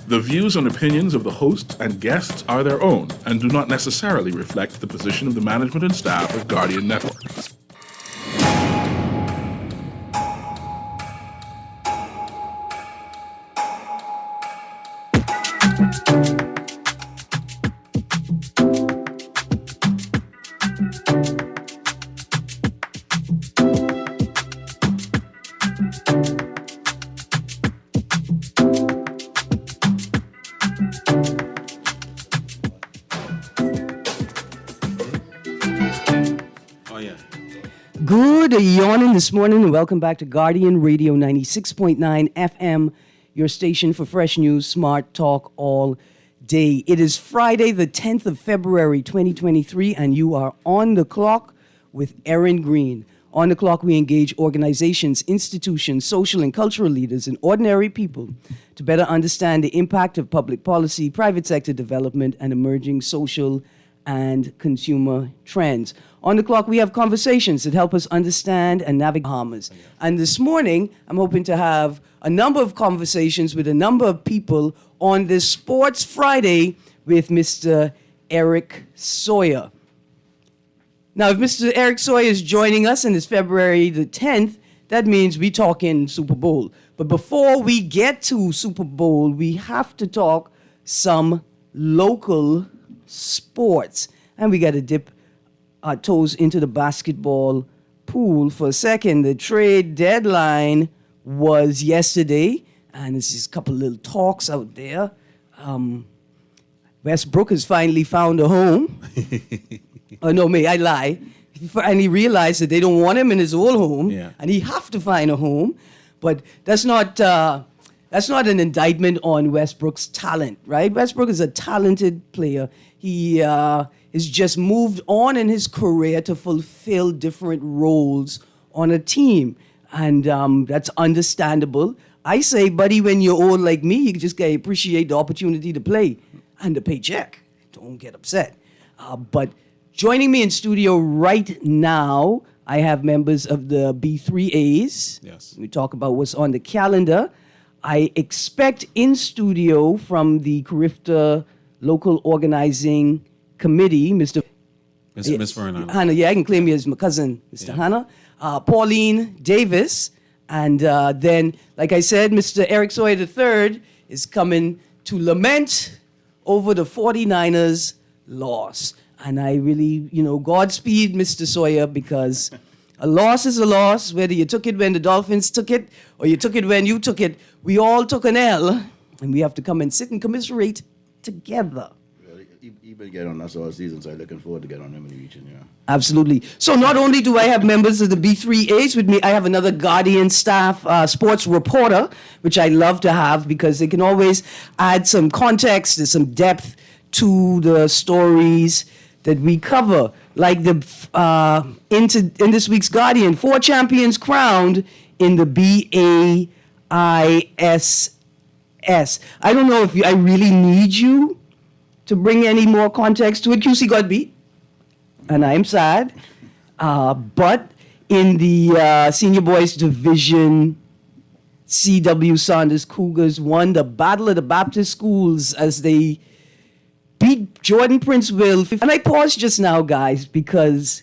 The views and opinions of the host and guests are their own and do not necessarily reflect the position of the management and staff of Guardian Network. Good yawning this morning, and welcome back to Guardian Radio 96.9 FM, your station for fresh news, smart talk all day. It is Friday, the 10th of February, 2023, and you are on the clock with Erin Greene. On the clock, we engage organizations, institutions, social and cultural leaders, and ordinary people to better understand the impact of public policy, private sector development, and emerging social and consumer trends. On the clock, we have conversations that help us understand and navigate Bahamas. And this morning, I'm hoping to have a number of conversations with a number of people on this Sports Friday with Mr. Eric Sawyer. Now, if Mr. Eric Sawyer is joining us and it's February the 10th, that means we're talking Super Bowl. But before we get to Super Bowl, we have to talk some local sports. And we got to dip our toes into the basketball pool for a second. The trade deadline was yesterday, and there's just a couple of little talks out there. Westbrook has finally found a home. Oh, no, I lie. And he realized that they don't want him in his old home, and he have to find a home. But that's not an indictment on Westbrook's talent, right? Westbrook is a talented player. He has just moved on in his career to fulfill different roles on a team. And that's understandable. I say, buddy, when you're old like me, you just gotta appreciate the opportunity to play and the paycheck. Don't get upset. But joining me in studio right now, I have members of the B3As. Yes. We talk about what's on the calendar. I expect in studio from the Carifta Local Organizing Committee, Mr. Miss Fernando. Hannah, I can claim you as my cousin, Mr. Hannah. Pauline Davis. And then, like I said, Mr. Eric Sawyer III is coming to lament over the 49ers' loss. And I really, Godspeed, Mr. Sawyer, because a loss is a loss, whether you took it when the Dolphins took it or you took it when you took it. We all took an L, and we have to come and sit and commiserate together. Well, he better get on us all season, so I'm looking forward to get on him in the region, Absolutely. So not only do I have members of the B3As with me, I have another Guardian staff sports reporter, which I love to have because they can always add some context and some depth to the stories that we cover. Like in this week's Guardian, 4 champions crowned in the BAISS. I don't know if I really need you to bring any more context to it. QC got beat, and I am sad. But in the senior boys division, C.W. Saunders Cougars won the Battle of the Baptist Schools as they beat Jordan Prince Will. And I paused just now, guys, because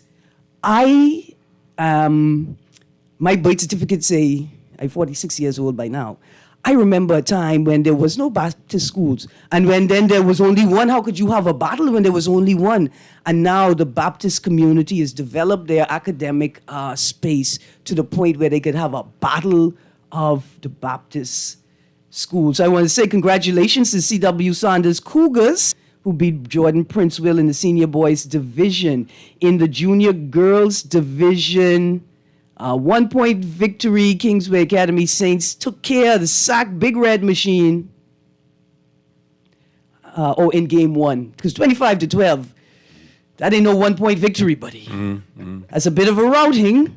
my birth certificate say I'm 46 years old by now. I remember a time when there was no Baptist schools. And when then there was only one. How could you have a battle when there was only one? And now the Baptist community has developed their academic space to the point where they could have a battle of the Baptist schools. So I want to say congratulations to C.W. Saunders Cougars, who beat Jordan Prince Will in the senior boys division. In the junior girls division, 1-point victory, Kingsway Academy Saints took care of the SAC Big Red Machine in game 1. Because 25-12, that ain't no 1-point victory, buddy. That's a bit of a routing.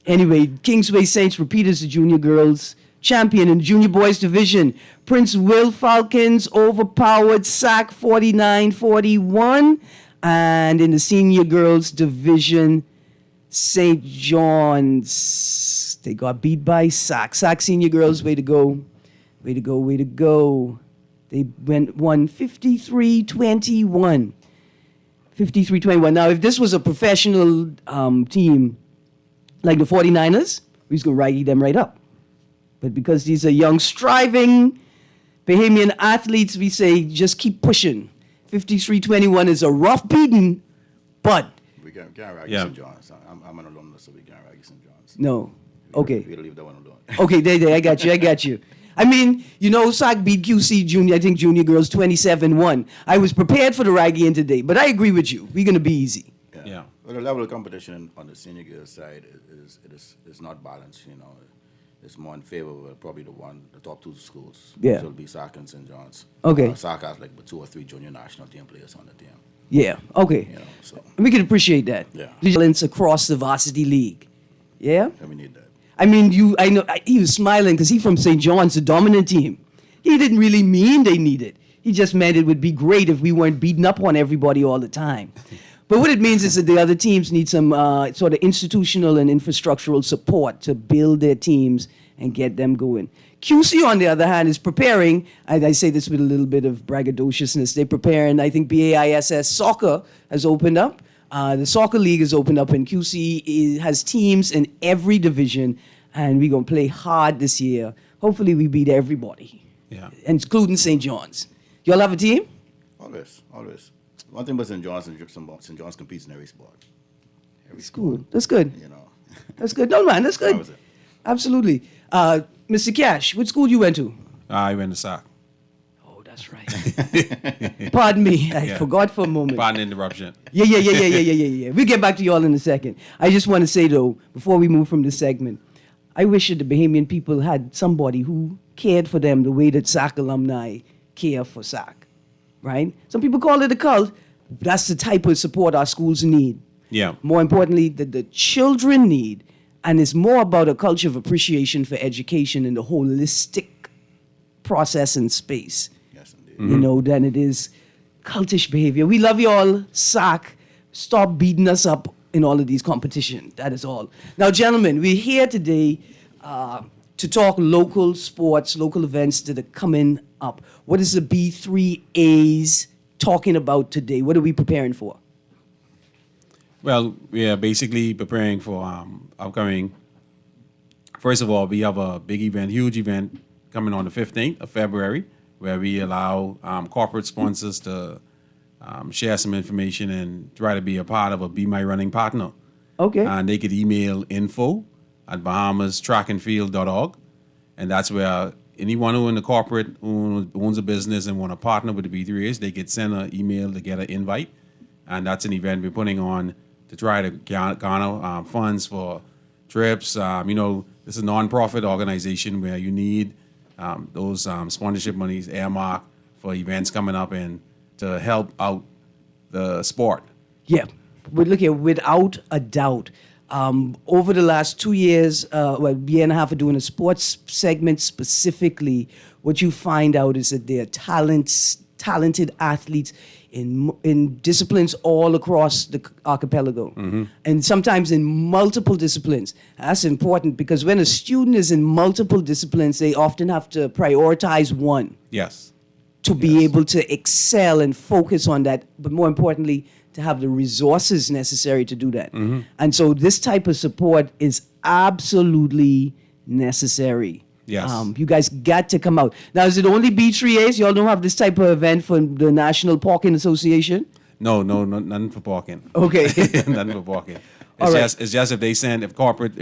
Anyway, Kingsway Saints repeat as the junior girls champion in the junior boys division. Prince Will Falcons overpowered SAC 49-41. And in the senior girls division, St. John's, they got beat by SAC. SAC senior girls, way to go. Way to go, way to go. They won 53-21. 53-21. Now, if this was a professional team like the 49ers, we're just going to raggy them right up. But because these are young, striving Bahamian athletes, we say just keep pushing. 53-21 is a rough beating, but We can't rag Yeah. St. John's. I'm an alumnus, so we can't rag St. John's. no. Okay. We'll leave that one alone. Okay, there, I got you. I mean, SAC beat QC junior, I think junior girls 27-1. I was prepared for the Raggian today, but I agree with you. We're going to be easy. Yeah. Well, the level of competition on the senior girls side is not balanced. It's more in favor of probably the top two schools. Yeah. So it'll be SAC and St. John's. Okay. SAC has like 2 or 3 junior national team players on the team. Yeah, okay. So We can appreciate that. Yeah. Balance across the varsity league. Yeah? we need that. I mean, he was smiling because he's from St. John's, the dominant team. He didn't really mean they need it. He just meant it would be great if we weren't beating up on everybody all the time. But what it means is that the other teams need some sort of institutional and infrastructural support to build their teams and get them going. QC, on the other hand, is preparing, and I say this with a little bit of braggadociousness, they're preparing, I think BAISS soccer has opened up. The soccer league has opened up, and QC has teams in every division, and we're going to play hard this year. Hopefully we beat everybody, Yeah. including St. John's. Y'all have a team? Always. One thing about St. John's, St. John's competes in every sport. That's cool. That's good. That's good. No, man, that's That good. was it. Absolutely. Mr. Cash, what school you went to? I went to SAC. Oh, that's right. Pardon me. I forgot for a moment. Pardon the interruption. Yeah. We'll get back to y'all in a second. I just want to say, though, before we move from this segment, I wish that the Bahamian people had somebody who cared for them the way that SAC alumni care for SAC, right? Some people call it a cult. That's the type of support our schools need. Yeah. More importantly, that the children need, and it's more about a culture of appreciation for education and the holistic process and space, Yes, indeed. than it is cultish behavior. We love you all, SAC. Stop beating us up in all of these competitions. That is all. Now, gentlemen, we're here today to talk local sports, local events that are coming up. What is the B3As talking about today? What are we preparing for? Well, we are basically preparing for upcoming. First of all, we have a big event, huge event coming on the 15th of February, where we allow corporate sponsors to share some information and try to be a part of a Be My Running partner. Okay. And they could email info@bahamas.trackandfield.org, and that's where anyone who in the corporate who owns a business and want to partner with the B3As, they could send an email to get an invite, and that's an event we're putting on to try to garner funds for trips. This is a non-profit organization where you need those sponsorship monies earmarked for events coming up and to help out the sport. Yeah, but look here, without a doubt, over the last 2 years, year and a half of doing a sports segment specifically, what you find out is that there are talented athletes in disciplines all across the archipelago, and sometimes in multiple disciplines. That's important because when a student is in multiple disciplines, they often have to prioritize one Yes. to be able to excel and focus on that, but more importantly, to have the resources necessary to do that. And so this type of support is absolutely necessary. Yes. You guys got to come out. Now, is it only B3As? Y'all don't have this type of event for the National Parking Association? No, nothing for parking. Okay. Nothing for parking. All It's right. just if they send if corporate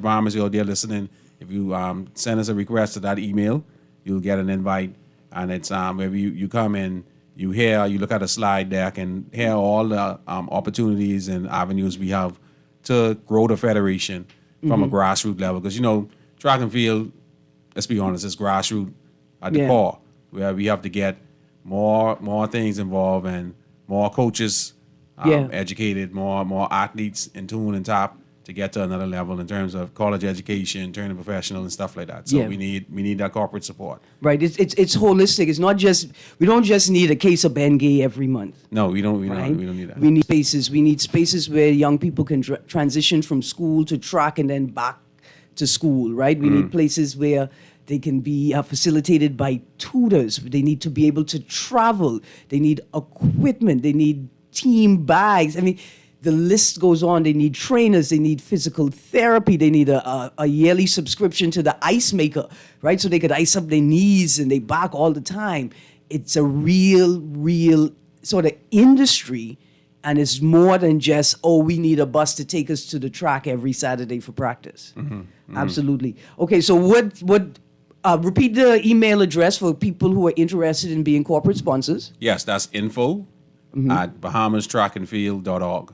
Bahamas out there listening, if you send us a request to that email, you'll get an invite, and it's where you come in, you look at a slide deck and hear all the opportunities and avenues we have to grow the federation from a grassroots level, because track and field, let's be honest, it's grassroots at the Yeah. core, where we have to get more things involved and more coaches educated, more athletes in tune and top to get to another level in terms of college education, turning professional and stuff like that. So Yeah. we need that corporate support. Right. It's holistic. It's not just, we don't just need a case of Bengay every month. No, we don't Right? need that. We need spaces. We need spaces where young people can transition from school to track and then back to school, right? We need places where They can be facilitated by tutors. They need to be able to travel. They need equipment. They need team bags. I mean, the list goes on. They need trainers. They need physical therapy. They need a yearly subscription to the ice maker, right? So they could ice up their knees and their back all the time. It's a real sort of industry, and it's more than just, oh, we need a bus to take us to the track every Saturday for practice. Absolutely. Okay, so what repeat the email address for people who are interested in being corporate sponsors. Yes, that's info at bahamastrackandfield.org.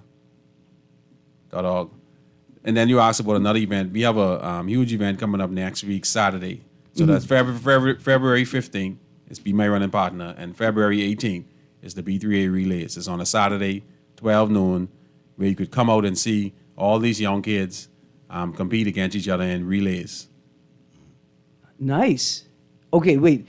And then you asked about another event. We have a huge event coming up next week, Saturday. So that's February 15th. It's Be My Running Partner. And February 18th is the B3A Relays. It's on a Saturday, 12 noon, where you could come out and see all these young kids compete against each other in relays. Nice. Okay, wait.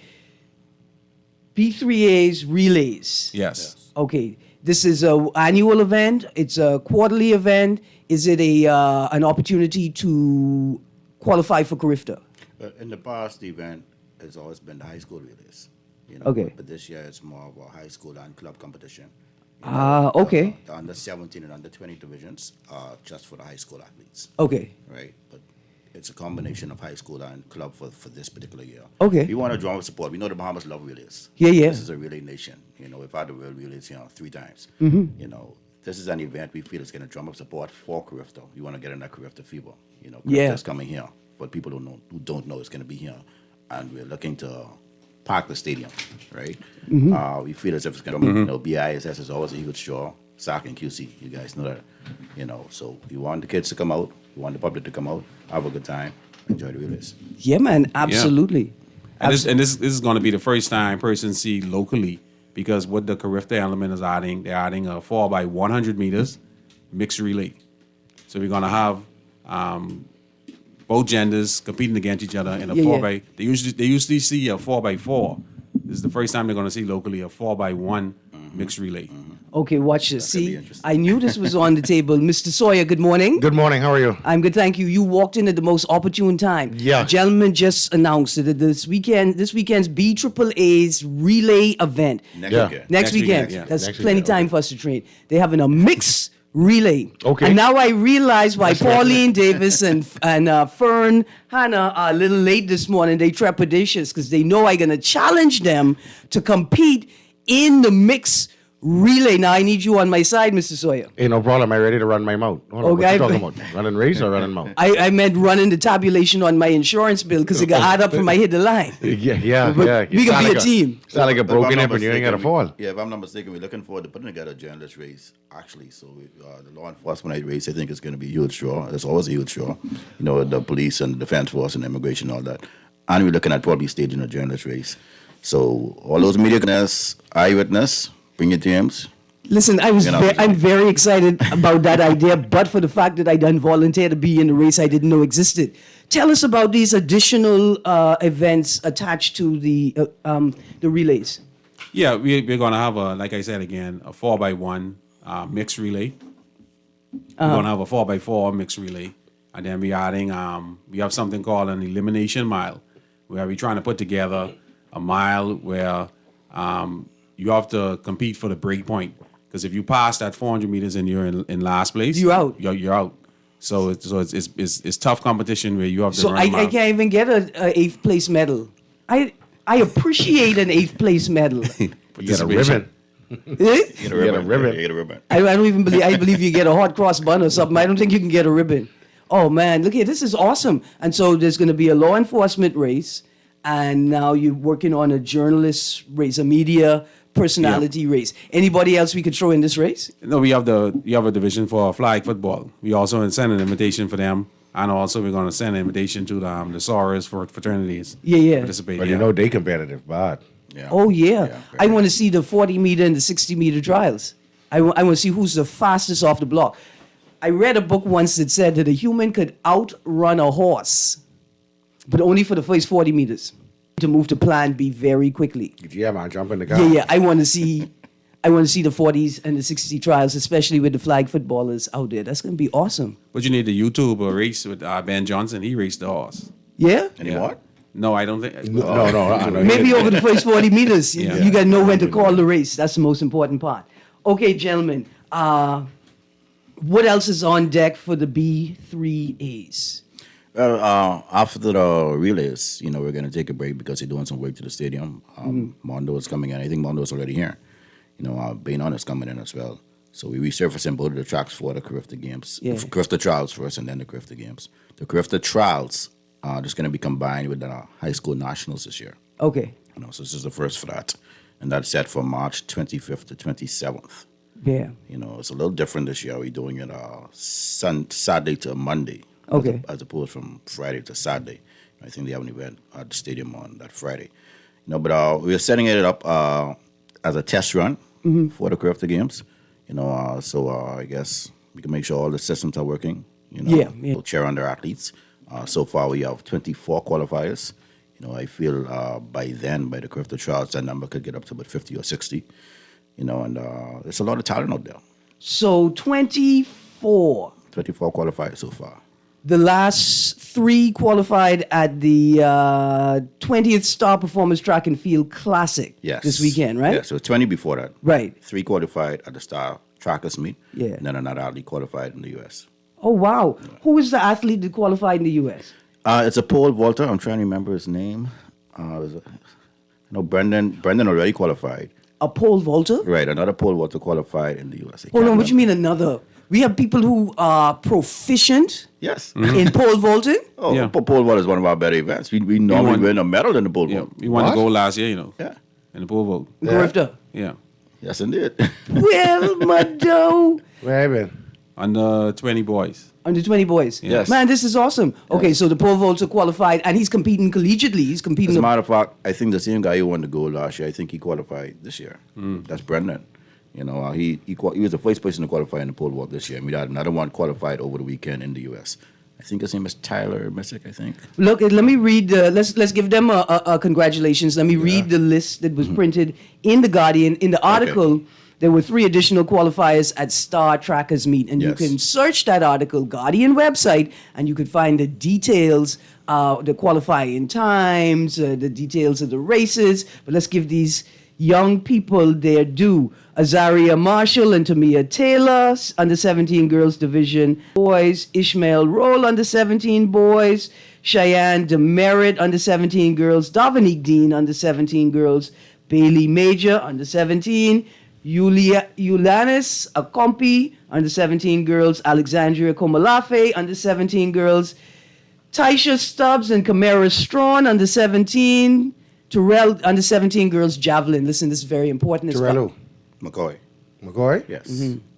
B3A's Relays. Yes. Okay. This is an annual event. It's a quarterly event. Is it an opportunity to qualify for Carifta? In the past, the event has always been the high school relays. Okay. But this year it's more of a high school and club competition. Okay. The under 17 and under 20 divisions are just for the high school athletes. Okay. Right. But it's a combination of high school and club for this particular year. Okay. We want to drum up support. We know the Bahamas love relays. Yeah. This is a relay nation. We've had the World Relays 3 times. This is an event we feel is going to drum up support for Carifta. We want to get in that Carifta fever. Carifta is coming here. For people who don't know, it's going to be here. And we're looking to park the stadium, right? We feel as if it's going to, BISS is always a huge draw. SAC and QC, you guys know that. So we want the kids to come out. We want the public to come out, have a good time, enjoy the relays. Yeah, man, absolutely. And this is going to be the first time person see locally, because what the Carifta element is adding, they're adding a 4x100 meters mixed relay. So we're going to have both genders competing against each other in a 4x. They usually see a 4x4. This is the first time they're going to see locally a 4x1 mixed relay. Okay, watch this. See, I knew this was on the table. Mr. Sawyer, good morning. Good morning. How are you? I'm good, thank you. You walked in at the most opportune time. Yeah. The gentleman just announced that this weekend's BAAA's relay event. Next weekend. Yeah. That's Next plenty weekend, time for us to train. They're having a mixed relay. Okay. And now I realize why Pauline Davis and Fern Hannah are a little late this morning. They trepidatious because they know I'm going to challenge them to compete in the mixed relay. Now I need you on my side, Mr. Sawyer. Hey, no problem. I'm ready to run my mouth. Hold on. Okay. What you talking about? Running race or running mouth? I meant running the tabulation on my insurance bill because it got add up from my hit the line. Yeah. But we can be a team. Sound like a If I'm broken not hip and you ain't got to mistaken, fall. Yeah, if I'm not mistaken, we're looking forward to putting together a journalist race, actually. So the law enforcement race, I think, is going to be a huge draw. It's always a huge draw. The police and the defense force and immigration and all that. And we're looking at probably staging a journalist race. So all those media guests, eyewitness, bring your teams. Listen, I'm very excited about that idea, but for the fact that I done volunteer to be in the race I didn't know existed. Tell us about these additional events attached to the relays. Yeah, we're going to have like I said again, a 4x1 mixed relay. We're going to have a 4x4 mixed relay. And then we're adding, we have something called an elimination mile, where we're trying to put together a mile where you have to compete for the break point. Because if you pass that 400 meters and you're in last place, you're out. You're out. So it's tough competition where you have to So run I a mile. can't even get a 8th place medal. I appreciate an 8th place medal. You get a ribbon. Eh? You get a ribbon. I don't even believe. I believe you get a hot cross bun or something. I don't think you can get a ribbon. Oh man, look here, this is awesome. And so there's going to be a law enforcement race, and now you're working on a journalist race, a media personality race. Anybody else we could throw in this race? No, we have a division for flag football. We also send an invitation for them, and also we're going to send an invitation to the sorors for fraternities. Yeah. Participate. But they competitive, but Yeah. Oh yeah. Yeah, I want to see the 40 meter and the 60 meter trials. I want to see who's the fastest off the block. I read a book once that said that a human could outrun a horse, but only for the first 40 meters. To move to plan B very quickly. yeah, man, jump in the car. Yeah. I want to see the 40s and the 60 trials, especially with the flag footballers out there. That's going to be awesome. But you need to YouTube a race with Ben Johnson. He raced the horse. Yeah? Any more? No, I don't think. No, I know. Maybe over the first 40 meters, Yeah. you got to know when to call the race. That's the most important part. Okay, gentlemen, what else is on deck for the B3As? Well, after the relays, we're going to take a break because they're doing some work to the stadium. Mondo is coming in. I think Mondo is already here. Bainon is coming in as well. So we resurfacing both of the tracks for the Carifta games. Yeah. Carifta trials first and then the Carifta games. The Carifta trials are just going to be combined with the high school nationals this year. Okay. So this is the first for that. And that's set for March 25th to 27th. Yeah. It's a little different this year. We're doing it Saturday to Monday. Okay. As opposed from Friday to Saturday. I think they have an event at the stadium on that Friday. But we're setting it up as a test run for the Carifta games. So I guess we can make sure all the systems are working. Yeah. We'll cheer on their athletes. So far, we have 24 qualifiers. I feel by the Carifta trials, that number could get up to about 50 or 60. And there's a lot of talent out there. So 24. 24 qualifiers so far. The last 3 qualified at the 20th Star Performance Track and Field Classic this weekend, right? Yeah, so 20 before that. Right. 3 qualified at the Star Trackers meet. Yeah. And then another athlete qualified in the U.S. Oh, wow. Who is the athlete that qualified in the U.S.? It's a pole vaulter. I'm trying to remember his name. Brendan already qualified. A pole vaulter? Right, another pole vaulter qualified in the U.S. Hold on, what you mean another? We have people who are proficient Yes. in pole vaulting? Oh, Yeah. pole vault is one of our better events. We normally won- win a medal in the pole Yeah, vault. we won the What? gold last year, Yeah. in the pole vault. Grifter. Yeah, Yes, indeed. Well, Mado. Where have you been? under 20 boys. Under 20 boys. Yes. Man, this is awesome. Okay, so the pole vaulter qualified, and he's competing collegiately. He's competing. As a matter of fact, I think the same guy who won the gold last year, I think he qualified this year. That's Brendan. He was the first person to qualify in the pole vault this year. And we had another one qualified over the weekend in the U.S. I think his name is Tyler Missick, I think. Look, let me read. Let's give them a congratulations. Let me read the list that was printed in the Guardian. In the article, there were 3 additional qualifiers at Star Trackers meet, and you Yes. can search that article, Guardian website, and you could find the details, the qualifying times, the details of the races. But let's give these young people their due. Azaria Marshall and Tamia Taylor, under 17 girls division boys. Ishmael Roll, under 17 boys. Cheyenne Demerit, under 17 girls. Dominique Dean, under 17 girls. Bailey Major, under 17. Ulanis Akompi, under 17 girls. Alexandria Komalafe, under 17 girls. Taisha Stubbs and Kamara Strawn, under 17. Terrell, under 17 girls, javelin. Listen, this is very important. It's Terrell who? McCoy. McCoy? Yes.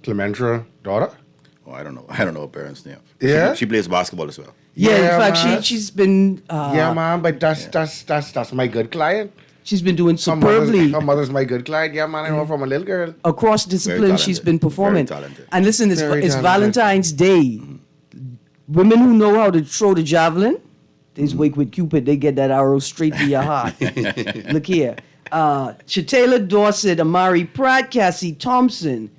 Clementra, daughter? Oh, I don't know. I don't know her parents' name. Yeah? She plays basketball as well. Yeah, Yeah, in fact, man. she's been Yeah, man, but that's my good client. she's been doing Her mother's, superbly her mother's my good client. Yeah, man, I know from a little girl. across discipline. She's talented. been performing. Very talented. And listen, it's Very talented. Valentine's Day. Women who know how to throw the javelin, they wake with Cupid. They get that arrow straight to your heart. Look here. Shatayla Dorset, Amari Pratt, Cassie Thompson,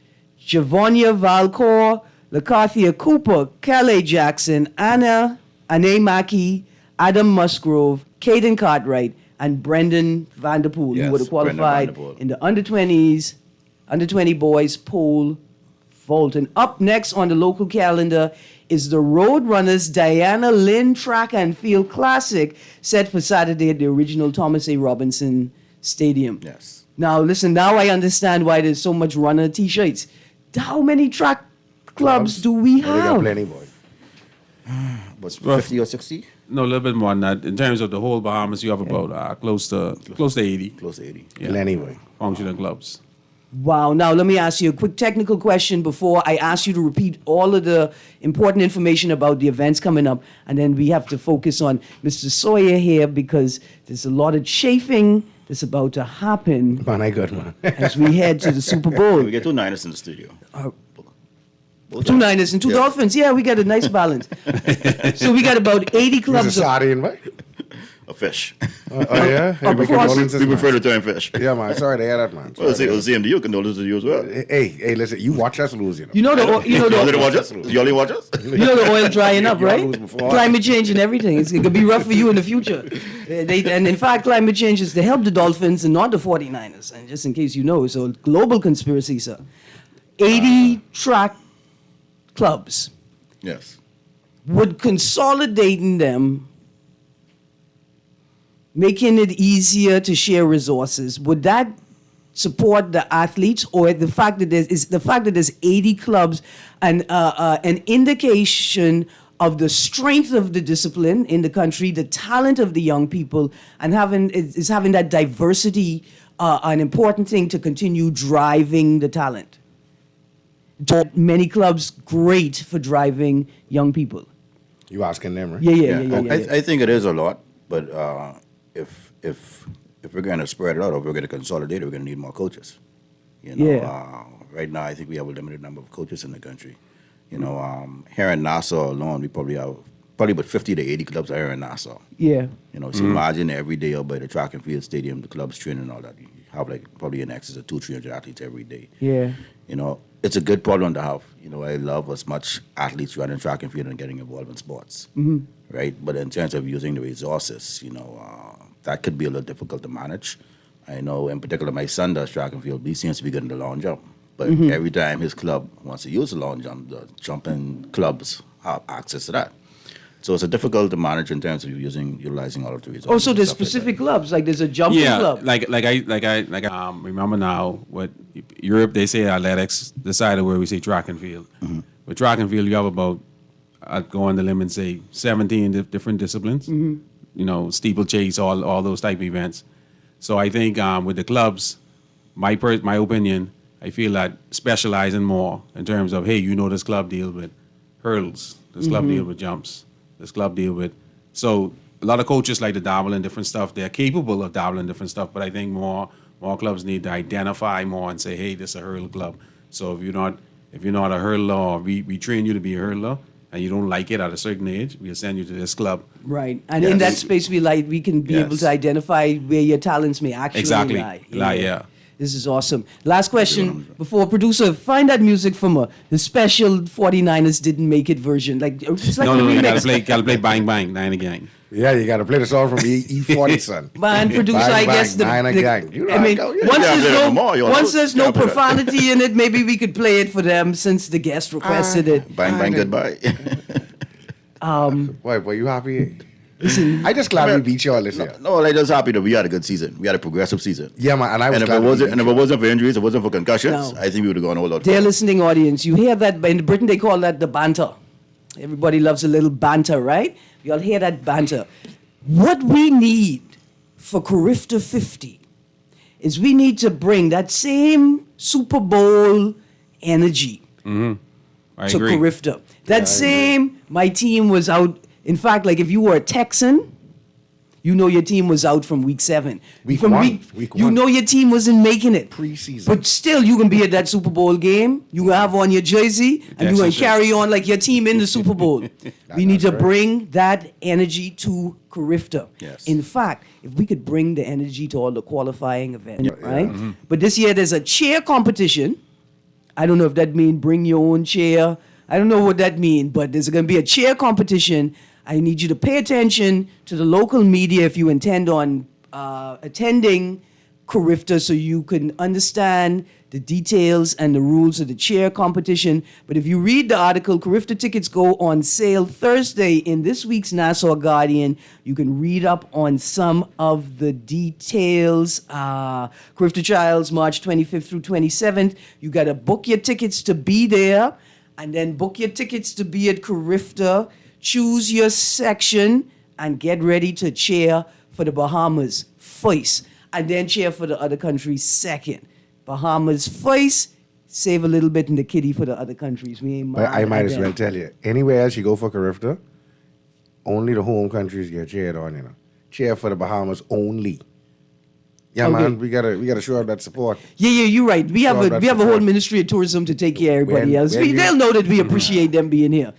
Javonia Valcor, Lacarthia Cooper, Calais Jackson, Anne Mackey, Adam Musgrove, Caden Cartwright, and Brendan Vanderpool, who Yes, would have Brendan qualified Vanderpool. in the under 20 boys pole vault. And up next on the local calendar is the Roadrunners Diana Lynn Track and Field Classic, set for Saturday at the original Thomas A. Robinson Stadium. Yes. Now, listen, now I understand why there's so much runner t-shirts. How many track clubs do we Oh, they got have? plenty, boy. Was 50 or 60? No, a little bit more than that. In terms of the whole Bahamas, you have about close to 80 Close to 80. yeah, Plenty, boy. functional clubs. Wow. Now, let me ask you a quick technical question before I ask you to repeat all of the important information about the events coming up. And then we have to focus on Mr. Sawyer here because there's a lot of chafing that's about to happen Man, I good, man. as we head to the Super Bowl. We get 2 Niners in the studio. Both 2 times. Niners and 2 Yeah. Dolphins. Yeah, we got a nice balance. So we got about 80 He's a clubs. Saudi, boy. a fish. Oh, yeah? Hey, my before I- condolences, We prefer man. the term fish. Yeah, man. Sorry to hear that, man. Well, Sorry to hear same to you. Condolences to you as well. that. Hey, listen. You watch us lose, You know the You only watch us? You only watch us? you know the oil drying up, You right? lose before. Climate change and everything. It could be rough for you in the future. And in fact, climate change is to help the Dolphins and not the 49ers. And just in case you know, so global conspiracy, sir. 80 track clubs. Yes. Would consolidating them, making it easier to share resources, would that support the athletes, or the fact that there's 80 clubs an indication of the strength of the discipline in the country, the talent of the young people, and having that diversity an important thing to continue driving the talent? Many clubs great for driving young people. You asking them, right? Yeah. I think it is a lot, but if we're going to spread it out or if we're going to consolidate it, we're going to need more coaches. You know, Yeah. Right now I think we have a limited number of coaches in the country. You know, here in Nassau alone, we probably have about 50 to 80 clubs are here in Nassau. Yeah. You know, so imagine every day out by the track and field stadium, the clubs training and all that. You have like probably in excess of 200-300 athletes every day. Yeah. You know, it's a good problem to have. You know, I love as much athletes running track and field and getting involved in sports, right? But in terms of using the resources, you know, that could be a little difficult to manage. I know, in particular, my son does track and field. He seems to be good in the long jump. But every time his club wants to use the long jump, the jumping clubs have access to that. So it's a difficult to manage in terms of utilizing all of the resources. Oh, so and there's stuff like specific clubs, like there's a jumping club. I remember now what Europe, they say athletics, the side of where we say track and field. With track and field, you have about, I'd go on the limb and say 17 different disciplines. You know, steeplechase, all those type of events. So I think with the clubs, my opinion, I feel that specializing more in terms of, hey, you know, this club deal with hurdles, this club deal with jumps, this club deal with. So a lot of coaches like to dabble in different stuff. They're capable of dabbling in different stuff, but I think more clubs need to identify more and say, hey, this is a hurdle club. So if you're not a hurdler, or we train you to be a hurdler, and you don't like it at a certain age, we'll send you to this club. Right. And in that space, we can be able to identify where your talents may actually lie. Yeah. This is awesome. Last question before producer, find that music from the special 49ers didn't make it version. Like it's like No, a you remix. gotta play Bang Bang, Nine Again. Yeah, you got to play the song from E40, son. Man, producer, Bang, I bang, guess nine again. You know I how it mean, go, yeah. once there's no profanity in it, maybe we could play it for them since the guest requested it. Bang, bang, goodbye. Boy, you happy? Listen, I just glad we beat y'all this year. No, I'm just happy that we had a good season. We had a progressive season. Yeah, man, and I was And if glad it we wasn't, beat and if you. it wasn't for injuries, it wasn't for concussions, No. I think we would have gone all out. Dear listening audience, you hear that in Britain they call that the banter. Everybody loves a little banter, right? You all hear that banter. What we need for Carifta 50 is we need to bring that same Super Bowl energy I to agree. Carifta. That same, my team was out. In fact, like if you were a Texan, you know your team was out from week 7. Week from one. You one. know your team wasn't making it. Preseason. But still, you can be at that Super Bowl game. You can have on your jersey, and you can Texas carry on like your team in the Super Bowl. We need to right. bring that energy to Carifta. Yes. In fact, if we could bring the energy to all the qualifying events, right? But this year there's a cheer competition. I don't know if that means bring your own chair. I don't know what that means, but there's going to be a cheer competition. I need you to pay attention to the local media if you intend on attending Carifta so you can understand the details and the rules of the cheer competition. But if you read the article, Carifta tickets go on sale Thursday in this week's Nassau Guardian. You can read up on some of the details. Carifta Trials, March 25th through 27th. You got to book your tickets to be there, and then book your tickets to be at Carifta. Choose your section and get ready to cheer for the Bahamas first, and then cheer for the other countries second. Bahamas first, save a little bit in the kitty for the other countries. We ain't But I mind might as that. well tell you, anywhere else you go for Carifta, only the home countries get cheered on, you know. Cheer for the Bahamas only. Yeah, Okay. man, we gotta show up that support. Yeah, you're right. We have Sure, a that's we have a the whole first. Ministry of Tourism to take care of everybody When- else. when you- They'll know that we appreciate them being here.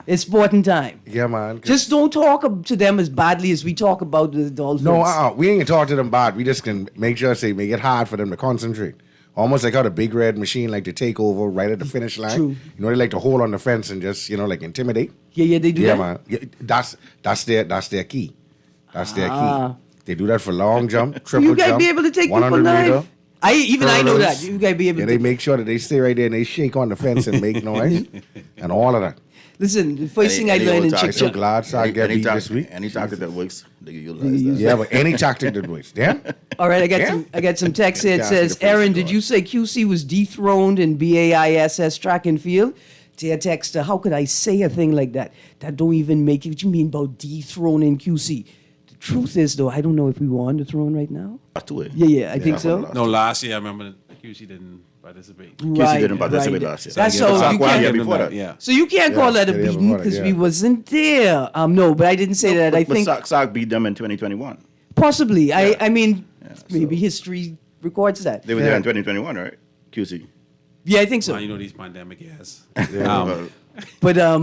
It's sporting time. Yeah, man. 'Cause- Just don't talk to them as badly as we talk about the Dolphins. No, we ain't gonna talk to them bad. We just can make sure make it hard for them to concentrate. Almost like how the big red machine like to take over right at the finish line. True. You know, they like to hold on the fence and just, like intimidate. Yeah, they do Yeah, that. man. Yeah, that's their key. That's their Ah. key. They do that for long jump, triple You guys jump, be able to take people 100 meter. knife. I know that. hurdles. You guys be able Yeah, to. they make sure that they stay right there and they shake on the fence and make noise and all of that. Listen, the first thing I Any learned in old I'm Chick so Chick. glad I get beat this week. Any tactic that works, they utilize that. Yeah, but any tactic that works. Yeah? All right, Yeah. I got some text here. It Yeah, says, the first Erin, did score. you say QC was dethroned in BAISS track and field? Dear texter, how could I say a thing like that? That don't even make it. What you mean about dethroning QC? The truth is, though, I don't know if we were on the throne right now. To it. Yeah, I think so. No, last year I remember QC didn't participate. QC didn't participate last year. That's Yeah, so but you Saquon, can't. yeah, before that. Yeah. So you can't call that a Yeah, yeah, beating before that, because we yeah. wasn't there. No, but I didn't say that. I think But Sock beat them in 2021. possibly. I mean, maybe history records that. They were there in 2021, right? QC. Yeah, I think so. You know these pandemic years. Well, But I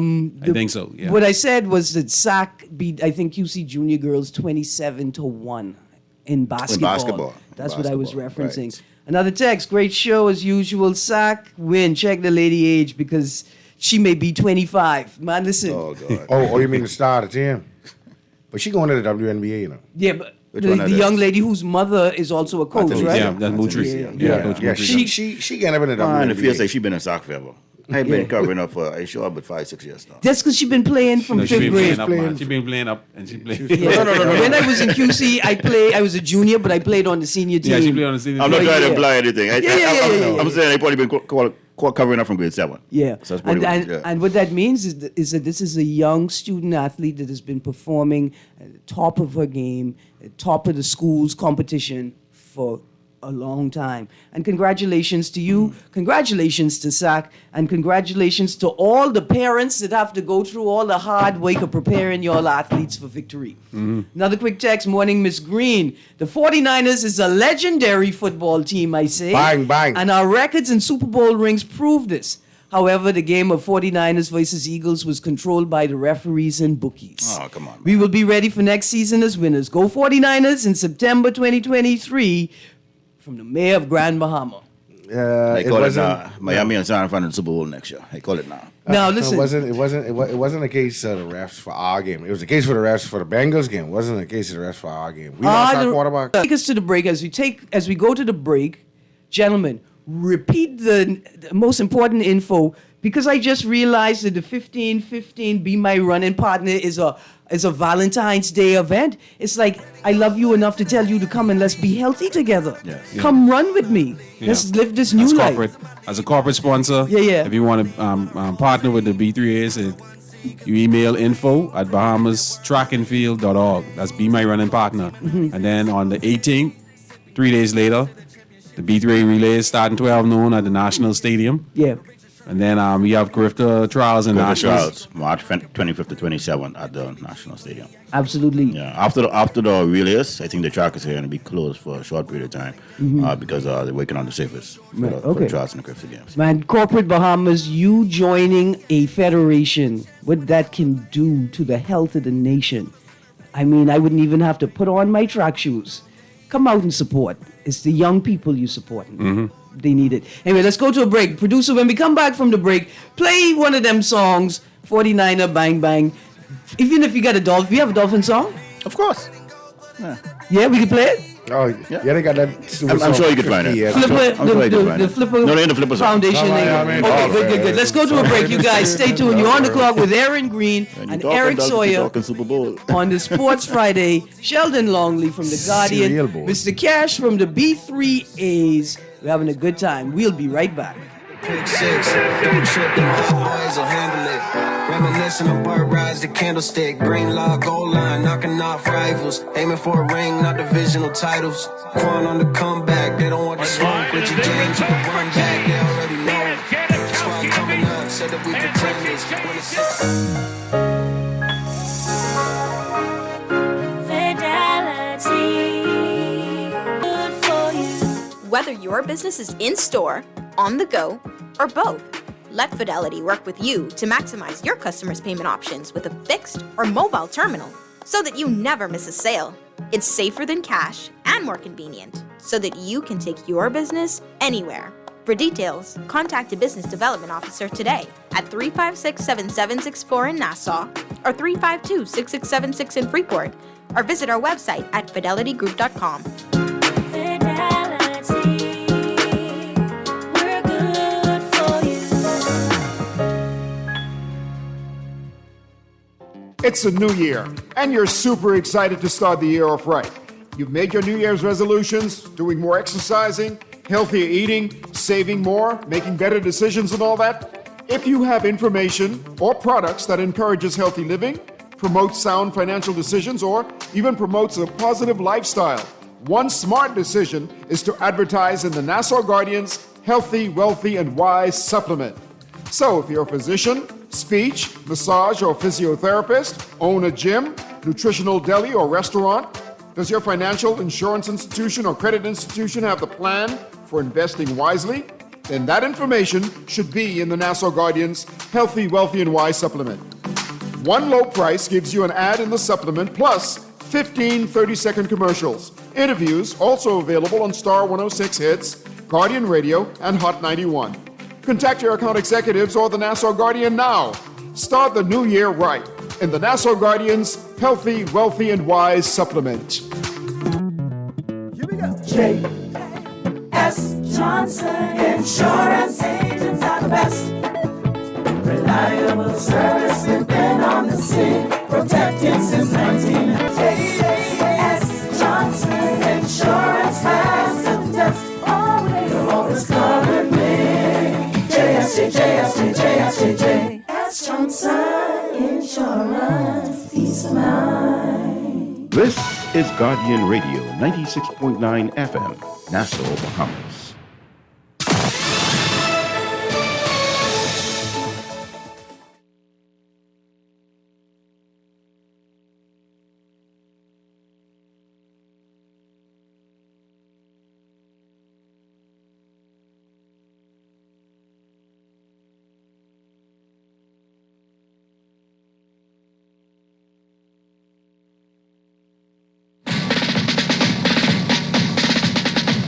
think so. Yeah. What I said was that SAC beat, I think, QC Junior girls 27-1 in basketball. basketball. That's what I was Basketball, referencing. right. Another text, great show as usual. SAC win. Check the lady age because she may be 25. Man, listen. oh, God. Oh, you mean the star of the team? But she going to the WNBA, you know. Yeah, but Which the one are young those? lady whose mother is also a coach, Anthony, right? Yeah, that's Mutri. Yeah, Yeah, yeah. Coach Yeah, Mutri. she getting up in the And it feels WNBA. like she's been in soccer forever. I've been covering up for, I sure, about 5-6 years now. That's because she's been playing from No, she fifth been grade. playing up, man. She been playing up, and she played. Yeah. No. When I was in QC, I was a junior, but I played on the senior team. Yeah, she played on the senior I'm not team. trying to Yeah. imply anything. Yeah. I'm saying I've probably been covering up from grade 7. Yeah. So that's and, probably and, yeah. and what that means is that this is a young student athlete that has been performing at the top of her game, at the top of the school's competition for a long time. And congratulations to you, congratulations to SAC, and congratulations to all the parents that have to go through all the hard work of preparing your athletes for victory. Another quick text, morning, Miss Greene. The 49ers is a legendary football team, I say. Bang, bang. And our records and Super Bowl rings prove this. However, the game of 49ers versus Eagles was controlled by the referees and bookies. Oh, come on, man. We will be ready for next season as winners. Go 49ers in September 2023 from the mayor of Grand Bahama. I It call it wasn't. Miami and San Fran in the Super Bowl next year. I call it now. Now, listen. It wasn't a case of the refs for our game. It was a case for the refs for the Bengals game. It wasn't a case of the refs for our game. We lost our quarterback. Take us to the break. As we go to the break, gentlemen, repeat the most important info because I just realized that the 15-15 Be My Running Partner is a Valentine's Day event. It's like I love you enough to tell you to come and let's be healthy together. Yes. Come run with me. Let's live this new life. As a corporate sponsor, Yeah. if you want to partner with the B3As, you email info@bahamastrackandfield.org. That's Be My Running Partner. Mm-hmm. And then on the 18th, 3 days later, the B3A relays starting 12 noon at the National Stadium. Yeah. And then we have Carifta Trials and Golden Nationals. Trials, March 25th to 27th at the National Stadium. Absolutely. Yeah, after the relays, I think the track is going to be closed for a short period of time because they're working on the surface for, Right, for okay. the trials and the Carifta games. Man, corporate Bahamas, you joining a federation, what that can do to the health of the nation. I mean, I wouldn't even have to put on my track shoes. Come out and support. It's the young people you supporting. They need it. Anyway, let's go to a break. Producer, when we come back from the break, play one of them songs, 49er Bang Bang. Even if you got a Dolphin, you have a Dolphin song? Of course. Yeah, we can play it? Oh, yeah, they got that. I'm sure you could find it. Yeah. I'm Flipper, sure you can find the it. Flipper No, they ain't the Flipper song. Foundation. No, thing. I mean, Okay, all good. right. Let's go to a break. You guys stay tuned. You're on the clock with Erin Greene and Eric Sawyer Talking Super Bowl. on the Sports Friday. Sheldon Longley from The Guardian. Cereal bowl. Mr. Cash from the B3As. We're having a good time. We'll be right back. Pick 6, don't trip, them boys will handle it. Reminiscing of bird rides, the candlestick. Green log, goal line, knocking off rivals. Aiming for a ring, not divisional titles. Quan on the comeback, they don't want the smoke. Richie James with the run back, they already know. Squad coming up, said that we pretenders. When it's Fidelity, good for you. Whether your business is in store, on the go, or both, Let Fidelity work with you to maximize your customers' payment options with a fixed or mobile terminal so that you never miss a sale. It's safer than cash and more convenient so that you can take your business anywhere. For details, contact a business development officer today at 356-7764 in Nassau or 352-6676 in Freeport, or visit our website at fidelitygroup.com. We're good for you. It's a new year, and you're super excited to start the year off right. You've made your New Year's resolutions, doing more exercising, healthier eating, saving more, making better decisions and all that. If you have information or products that encourages healthy living, promotes sound financial decisions, or even promotes a positive lifestyle, one smart decision is to advertise in the Nassau Guardian's Healthy, Wealthy, and Wise supplement. So if you're a physician, speech, massage, or physiotherapist, own a gym, nutritional deli, or restaurant, does your financial, insurance institution, or credit institution have the plan for investing wisely? Then that information should be in the Nassau Guardian's Healthy, Wealthy, and Wise supplement. One low price gives you an ad in the supplement plus 15 30-second commercials. Interviews also available on Star 106 Hits, Guardian Radio, and Hot 91. Contact your account executives or the Nassau Guardian now. Start the new year right in the Nassau Guardian's Healthy, Wealthy, and Wise supplement. J.S. Johnson Insurance Agents are the best. Reliable service, we've been on the scene, protecting since 19. J.S. Johnson Insurance has the test. Always, always covered me. J.S. Johnson Insurance, peace of mind. This is Guardian Radio 96.9 FM, Nassau, Bahamas.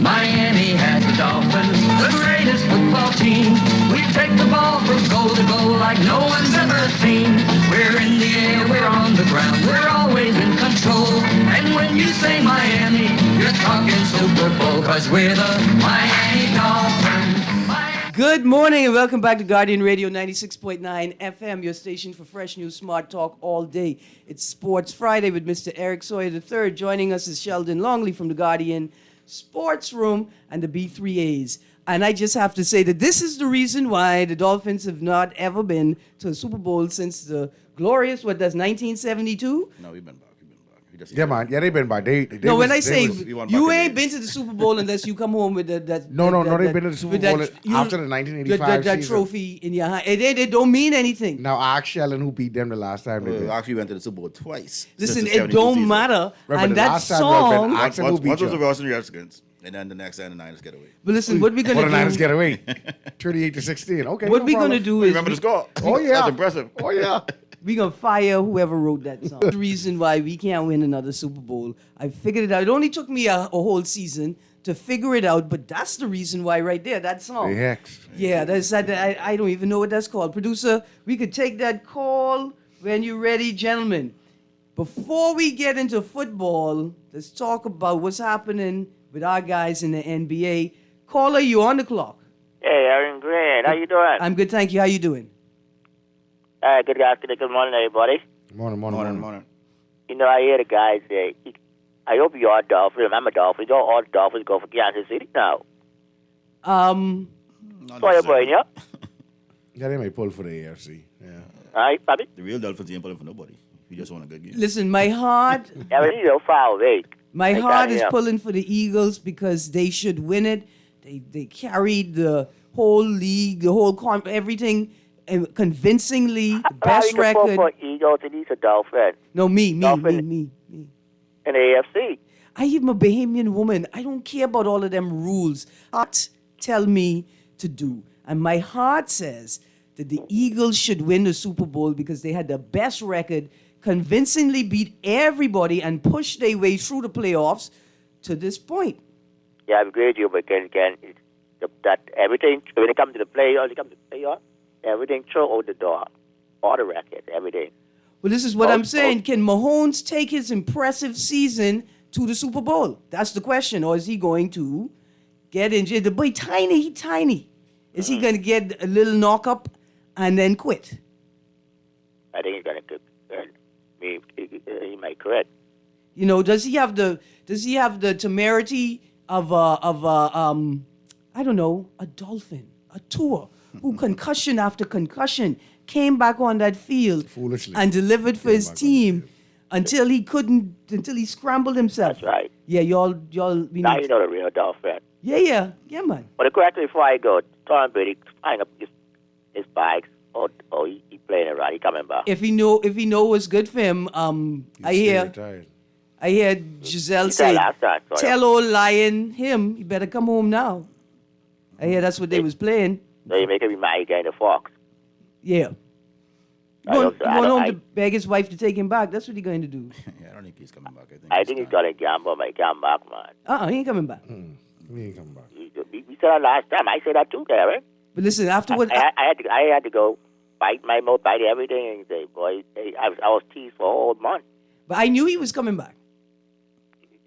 Miami has the Dolphins, the greatest football team. We take the ball from goal to goal like no one's ever seen. We're in the air, we're on the ground, we're always in control. And when you say Miami, you're talking Super Bowl, 'cause we're the Miami Dolphins. Good morning and welcome back to Guardian Radio 96.9 FM, your station for fresh news, smart talk all day. It's Sports Friday with Mr. Eric Sawyer III. Joining us is Sheldon Longley from the Guardian Sports Room and the B3As. And I just have to say that this is the reason why the Dolphins have not ever been to a Super Bowl since the glorious, 1972? No, we've been back. Yeah, man. Yeah, they've been by. No, when I say we won you back in ain't been to the Super Bowl unless you come home with that. They've been to the Super Bowl after the 1985 that season. trophy in your hand. It don't mean anything. Now, ask Sheldon who beat them the last time they We did. actually went to the Super Bowl twice. Listen, since the it don't 72 season. matter. Remember, And the that last time song. Ask them who Once beat was the you. Washington Redskins, and then the next time the Niners get away. But listen, what we Well, the gonna Niners do? get away. 38-16. Okay. What no we problem. gonna do is Remember the score? Oh, yeah. That's impressive. Oh, yeah. we gonna fire whoever wrote that song. The reason why we can't win another Super Bowl. I figured it out. It only took me a whole season to figure it out, but that's the reason why right there. That song. The Hex. Yeah, that's that. I don't even know what that's called. Producer, we could take that call when you're ready, gentlemen. Before we get into football, let's talk about what's happening with our guys in the NBA. Caller, you on the clock. Hey, Erin, Greene, how you doing? I'm good, thank you. How you doing? Good afternoon, good morning, everybody. Morning. You know, I hear the guys say, I hope you are Dolphins. I'm a Dolphin. All the Dolphins go for Kansas City now. Sorry, boy, yeah? Yeah, they may pull for the AFC. Yeah. All right, Bobby? The real Dolphins ain't pulling for nobody. We just want a good game. Listen, my heart, Yeah, but you foul, wait. my I heart got it, is yeah. pulling for the Eagles because they should win it. They carried the whole league, the whole everything convincingly, the best How you can record. pull for Eagles and he's a Dolphin No, me. Dolphin. in the AFC? I am a Bahamian woman. I don't care about all of them rules. Heart tell me to do. And my heart says that the Eagles should win the Super Bowl because they had the best record, convincingly beat everybody, and pushed their way through the playoffs to this point. Yeah, I agree with you, but again, that everything, when it comes to the playoff, everything throw out the door. All the record, everything. Well, this is what I'm saying. Can Mahomes take his impressive season to the Super Bowl? That's the question. Or is he going to get injured? The boy, he tiny. Is he going to get a little knock up and then quit? I think he's going to he might quit. You know, does he have the temerity of I don't know, a dolphin, a Tua, who concussion after concussion came back on that field foolishly and delivered for his team until he scrambled himself. That's right. Yeah, y'all. Now you know the real dolphin. Yeah, man. But correctly before I go, Tom Brady tying up his bikes. He playing around. He coming back. If he know what's good for him, I hear Giselle say, "Tell old lion him he better come home now." I hear that's what they was playing. So you make him mad again the Fox. Yeah. Going home to beg his wife to take him back. That's what he's going to do. Yeah, I don't think he's coming back. I think he's going to gamble, but he come back, man. He ain't coming back. He ain't coming back. We said that last time. I said that too, Erin. But listen, afterwards, I had to go bite my mouth, bite everything, and say, boy, I was teased for a whole month. But I knew he was coming back.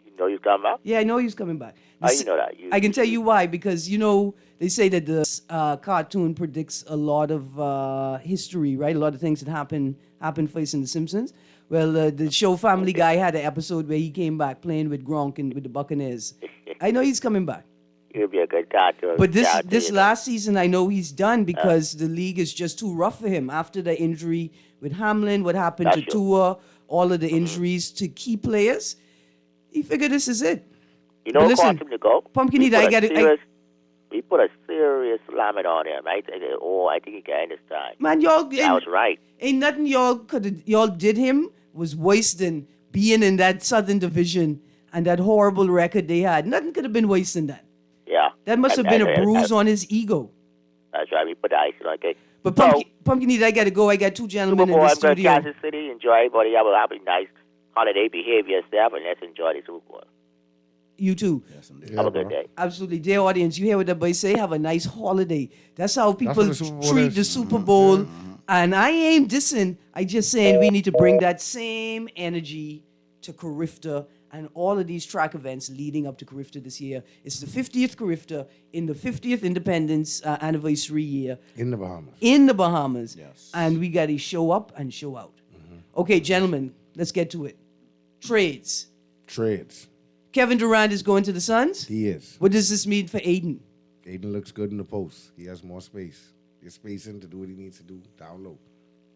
You know he's coming back? Yeah, I know he's coming back. How you know that? I can tell you why, because, they say that the cartoon predicts a lot of history, right? A lot of things that happen first in The Simpsons. Well, the show Family Guy had an episode where he came back playing with Gronk and with the Buccaneers. I know he's coming back. He'll be a good cartoon. But this last season, I know he's done because the league is just too rough for him. After the injury with Hamlin, what happened to Tua, all of the injuries to key players, he figured this is it. You know what caused him to go? Pumpkin Eater, we put a serious limit on him. I think he can end this time. Man, y'all... I was right. Ain't nothing y'all did him was worse than being in that Southern Division and that horrible record they had. Nothing could have been worse than that. Yeah. That must have been a bruise on his ego. That's right. We put the ice on. Okay. But Pumpkin Eater, I got to go. I got two gentlemen in the I'm going to studio. Kansas City. Enjoy everybody. Have a nice holiday. Behave yourself, and let's enjoy the Super Bowl. You too. Yes, indeed. Have a good day. Absolutely. Dear audience, you hear what the boys say? Have a nice holiday. That's how people treat the Super Bowl. And I ain't dissing. I just saying we need to bring that same energy to Carifta and all of these track events leading up to Carifta this year. It's the 50th Carifta in the 50th Independence anniversary year. In the Bahamas. In the Bahamas. Yes. And we got to show up and show out. Okay, gentlemen, let's get to it. Trades. Kevin Durant is going to the Suns? He is. What does this mean for Aiden? Aiden looks good in the post. He has more space. There's space in to do what he needs to do down low.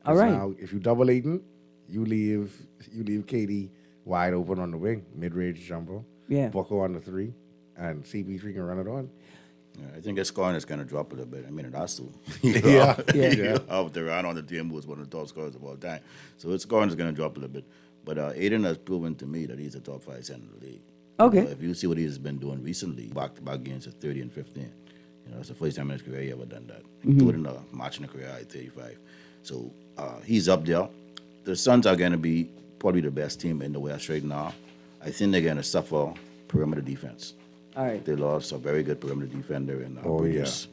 All right. Now, if you double Aiden, you leave KD wide open on the wing, mid-range jumper. Yeah. Bucko on the 3, and CP3 can run it on. Yeah, I think his scoring is going to drop a little bit. I mean, it has to. Out there, on the team was one of the top scorers of all time. So his scoring is going to drop a little bit. But Aiden has proven to me that he's a top 5 center in the league. Okay. If you see what he's been doing recently, back-to-back games at 30 and 15. It's the first time in his career he ever done that. Including a match in the career at 35. So he's up there. The Suns are going to be probably the best team in the West right now. I think they're going to suffer perimeter defense. All right. They lost a very good perimeter defender in Bridges.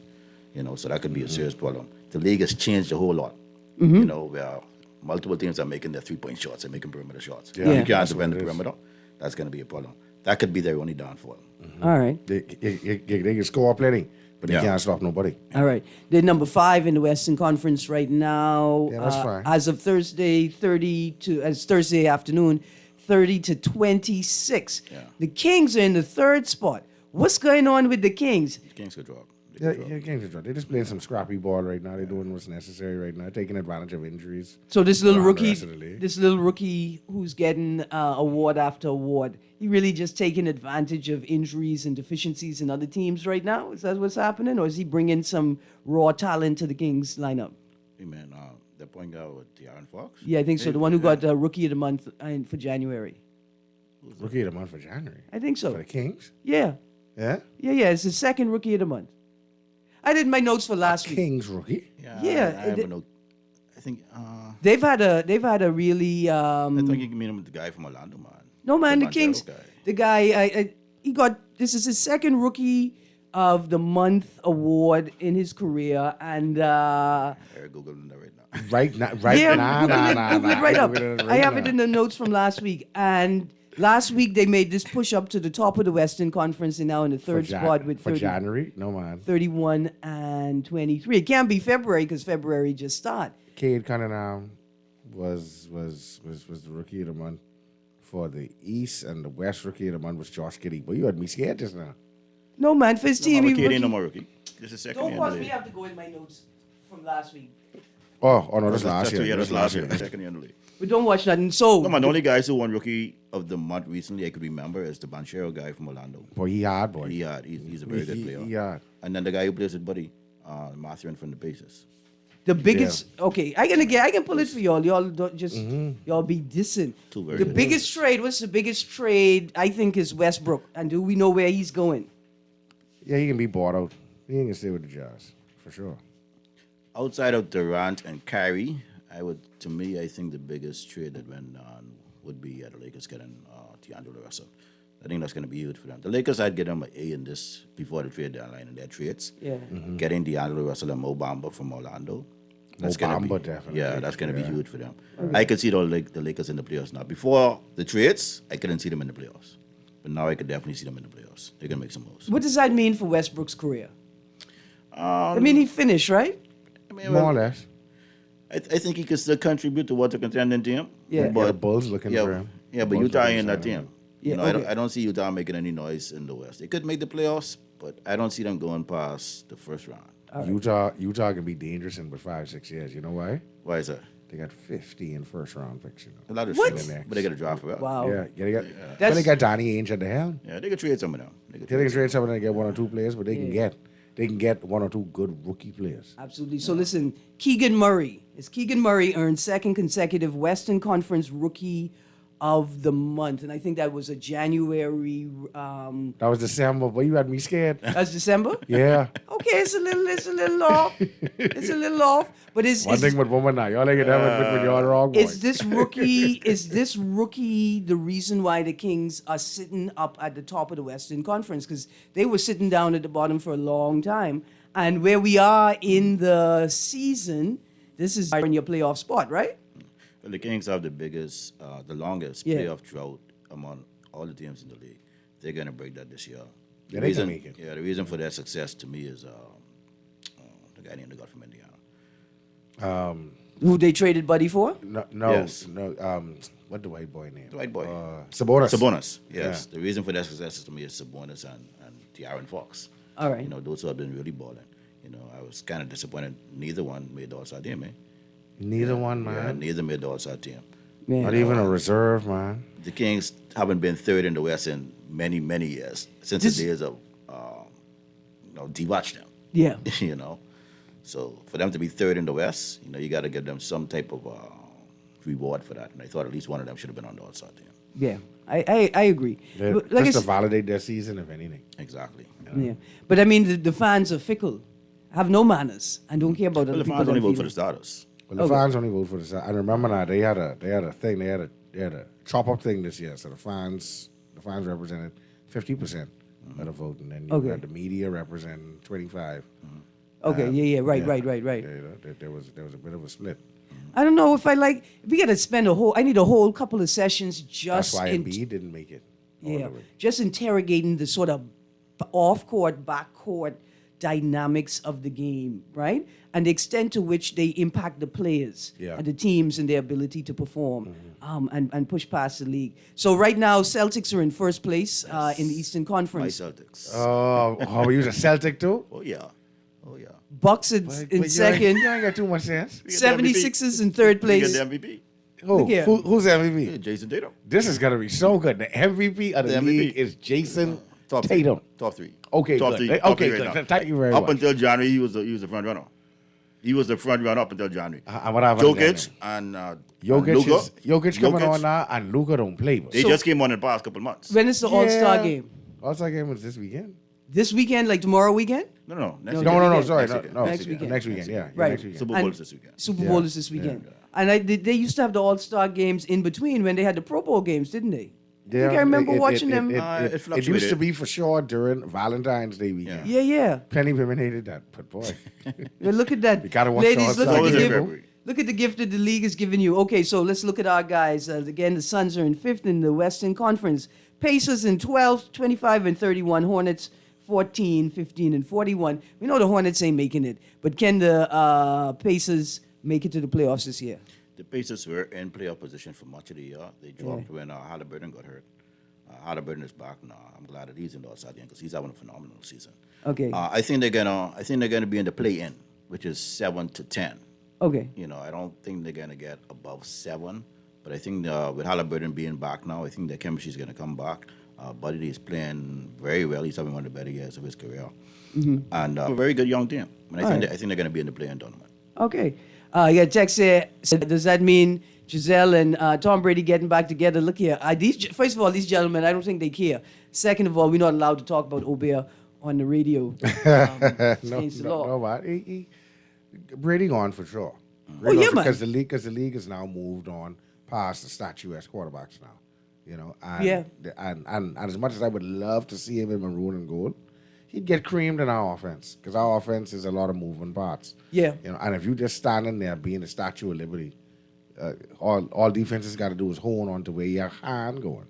So that could be a serious problem. The league has changed a whole lot. Where multiple teams are making their 3-point shots and making perimeter shots. Yeah. You can't defend the perimeter. That's going to be a problem. That could be their only downfall. All right. They can score plenty, but they can't stop nobody. All right. They're number 5 in the Western Conference right now. Yeah, that's fine. As of Thursday, Thursday afternoon, 30 to 26. Yeah. The Kings are in the 3rd spot. What's going on with the Kings? The Kings could drop. Kings could drop. They're just playing some scrappy ball right now. They're doing what's necessary right now, taking advantage of injuries. So this little around the rest of the rookie, league. who's getting award after award, he really just taking advantage of injuries and deficiencies in other teams right now? Is that what's happening? Or is he bringing some raw talent to the Kings lineup? Hey, man, they're pointing out with De'Aaron Fox. Yeah, I think so. The one who got Rookie of the Month for January. Rookie of the month for January. I think so. For the Kings? Yeah. Yeah? Yeah, it's the second Rookie of the Month. I did my notes for last week. Kings rookie. Yeah, I don't know. I think. They've had a really. I think you can meet him with the guy from Orlando, man. No, man, the Banchero Kings. guy. The guy, he got, this is his second Rookie of the Month award in his career. And, They're Googling that right now. Right now, right yeah, now, Google it right up. Google it I have it now. in the notes from last week. And last week they made this push up to the top of the Western Conference. They're now in the third spot with for 30, January. No man. 31 and 23. It can't be February because February just started. Cade Cunningham was the rookie of the month for the East, and the West rookie of the month was Josh Giddey. But you had me scared just now. No, man, for his team, he Ain't rookie. no more rookie. This is second Don't year. cause in the me league. have to go in my notes from last week. Oh no, that's last year. Yeah, That's that's last year. Second year in the league. We don't watch nothing. So, No, man, the only guys who won rookie of the month recently I could remember is the Banchero guy from Orlando. Boy, he hard, boy. He's a very good player. He hard. And then the guy who plays with Buddy, Mathurin from the Pacers. the biggest, okay, I can pull it for y'all. Y'all don't just, y'all be dissing. Two very The good biggest trade, what's the biggest trade? I think is Westbrook. And do we know where he's going? Yeah, he can be bought out. He ain't gonna stay with the Jazz for sure. Outside of Durant and Kyrie, I think the biggest trade that went on would be the Lakers getting D'Angelo Russell. I think that's going to be huge for them. The Lakers, I'd give them an A in this before the trade deadline in their trades. Yeah. Getting D'Angelo Russell and Mo Bamba from Orlando. That's Mo gonna Bamba, be, definitely. Yeah, that's going to be huge for them. Okay. I could see the Lakers in the playoffs now. Before the trades, I couldn't see them in the playoffs. But now I could definitely see them in the playoffs. They're going to make some moves. What does that mean for Westbrook's career? I mean, he finished, right? I mean, More or less. I think he could still contribute to what the contending team. Yeah. The Bulls looking for him. Yeah, but Bulls Utah looking ain't for that him. team. Yeah, You know, okay. I don't see Utah making any noise in the West. They could make the playoffs, but I don't see them going past the first round. Utah can be dangerous in but 5-6 years. You know why? Why is that? They got 50 in first round picks. You know. A lot of What? shit, but they got to draft for that. Wow. Yeah, they got. But That's- they got Donnie Ainge at the helm. Yeah, they could trade some of them. They can trade someone and get one or two players, but they can get one or two good rookie players. Absolutely. So listen, Keegan Murray. Keegan Murray earned second consecutive Western Conference Rookie of the Month. And I think that was a January, That was December, but you had me scared. that's December? Yeah. Okay, it's a little off. It's a little off. But One thing with women now, y'all ain't get that when y'all wrong. Boy. is this rookie the reason why the Kings are sitting up at the top of the Western Conference? Because they were sitting down at the bottom for a long time. And where we are in the season, this is in your playoff spot, right? Well, the Kings have the longest Yeah. playoff drought among all the teams in the league. They're going to break that this year. Yeah, they can make it. Yeah, the reason for their success to me is the guy named the guy from Indiana. Who they traded Buddy for? No. What the white boy name? The white boy. Sabonis. Yes. The reason for their success to me is Sabonis and De'Aaron Fox. All right. You know, those who have been really balling. You know, I was kind of disappointed neither one made the All-Star team, Neither one, Yeah, man. neither made the All-Star team. Man. Not even a reserve, man. The Kings haven't been third in the West in many, many years since This- the days of, D-Watch them. Yeah. You know, so for them to be third in the West, you know, you got to give them some type of reward for that. And I thought at least one of them should have been on the All-Star team. Yeah. I agree. But like I Just to said- validate their season, if anything. Exactly. Yeah. But I mean, the fans are fickle, have no manners, and don't care about Well, other the people. fans only that vote feel for the it. starters. Well, the fans only vote for the. I remember now they had a thing. They had a chop up thing this year. So the fans represented 50% of the vote, and then you Okay. had the media representing 25. Okay, yeah, right. Yeah, there was a bit of a split. I don't know if we got to spend I need a whole couple of sessions That's just why in, Embiid didn't make it. all the yeah, way. just interrogating the sort of off-court, back-court dynamics of the game, right? And the extent to which they impact the players Yeah. and the teams and their ability to perform and push past the league. So right now, Celtics are in first place in the Eastern My Conference. Celtics. Oh, you was a Celtic too? Oh, yeah. Bucks in But second. You ain't got too much sense. 76ers in third We place. get the MVP. Look here. Who's MVP? Yeah, Jason Tatum. This is gonna be so good. The MVP of the The MVP. league is Jason Top Tatum. Top three. Okay, Top good. three. Okay, Top three good. right now. Thank you very Up much. until January, he was the front runner. He was the front runner up until January. What happened Jokic and Jokic Luka. is Jokic coming on now, and Luka don't play. They just came on in the past couple of months. When is the All-Star Yeah. game? All-Star game was this weekend. This weekend, like tomorrow weekend? No. No, Sorry, Next no. Next weekend. Next weekend, yeah. Right. Next weekend. Super Bowl is this weekend. Super Bowl is this weekend. And they used to have the All-Star games in between when they had the Pro Bowl games, didn't they? I think I remember watching them. It It fluctuated. used to be for sure during Valentine's Day weekend. Yeah. Plenty of women hated that, but boy. Well, look at that. We gotta watch Ladies, the look at All-Star the games. gift. February. Look at the gift that the league has given you. Okay, so let's look at our guys. Again, the Suns are in 5th in the Western Conference. Pacers in 12th, 25 and 31. Hornets 14, 15 and 41. We know the Hornets ain't making it, but can the Pacers make it to the playoffs this year? The Pacers were in playoff position for much of the year. They dropped when Halliburton got hurt. Halliburton is back now. I'm glad that he's in the All-Star game because he's having a phenomenal season. Okay. I think they're gonna be in the play-in, which is 7 to 10. Okay. I don't think they're gonna get above 7, but I think with Halliburton being back now, I think their chemistry is gonna come back. Buddy is playing very well. He's having one of the better years of his career, and a very good young team. And I think they're gonna be in the play-in tournament. Okay. Yeah, text said, does that mean Giselle and Tom Brady getting back together? Look here. First of all, these gentlemen, I don't think they care. Second of all, we're not allowed to talk about Obeah on the radio. No, man. Brady gone for sure. Oh, yeah, man. Because the league has now moved on past the statuesque quarterbacks now. And as much as I would love to see him in maroon and gold, he'd get creamed in our offense because our offense is a lot of moving parts. Yeah. And if you just standing there being the Statue of Liberty, all defenses got to do is hold on to where your hand going,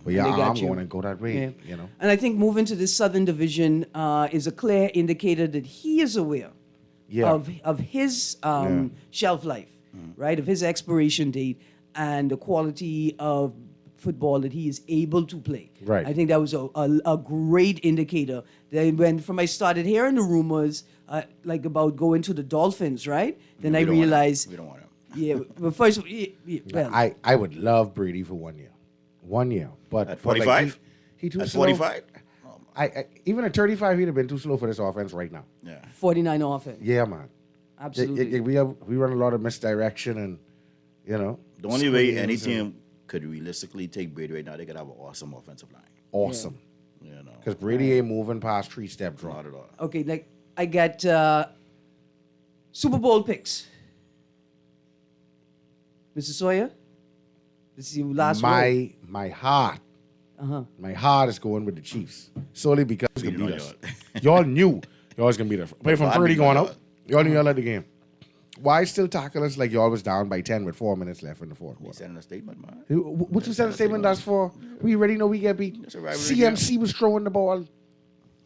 where your arm going, and go that way. Yeah. And I think moving to this Southern Division is a clear indicator that he is aware of his shelf life, right? Of his expiration date and the quality of football that he is able to play. Right. I think that was a great indicator. Then from I started hearing the rumors like about going to the Dolphins, right? Then I realized we don't want him. Yeah, but first, well, I would love Brady for 1 year. 1 year. But At 45? He too At slow. 45? Even at 35, he'd have been too slow for this offense right now. Yeah. 49 offense. Yeah, man. Absolutely. We run a lot of misdirection and, The only way screens any and- team could realistically take Brady right now, they could have an awesome offensive line. Awesome. Because Brady ain't moving past 3-step drop. Not at all. Okay, like I got Super Bowl picks. Mr. Sawyer, this is your last word. My heart. My heart is going with the Chiefs. Solely because it's going to beat us. Y'all knew y'all was going to beat us. Apart from Purdy going out, y'all knew y'all had the game. Why still tackle us like y'all was down by 10 with 4 minutes left in the fourth You quarter? sending a statement, man. What you send a statement that's for? We already know we get beat. It's a rivalry CMC was throwing the ball.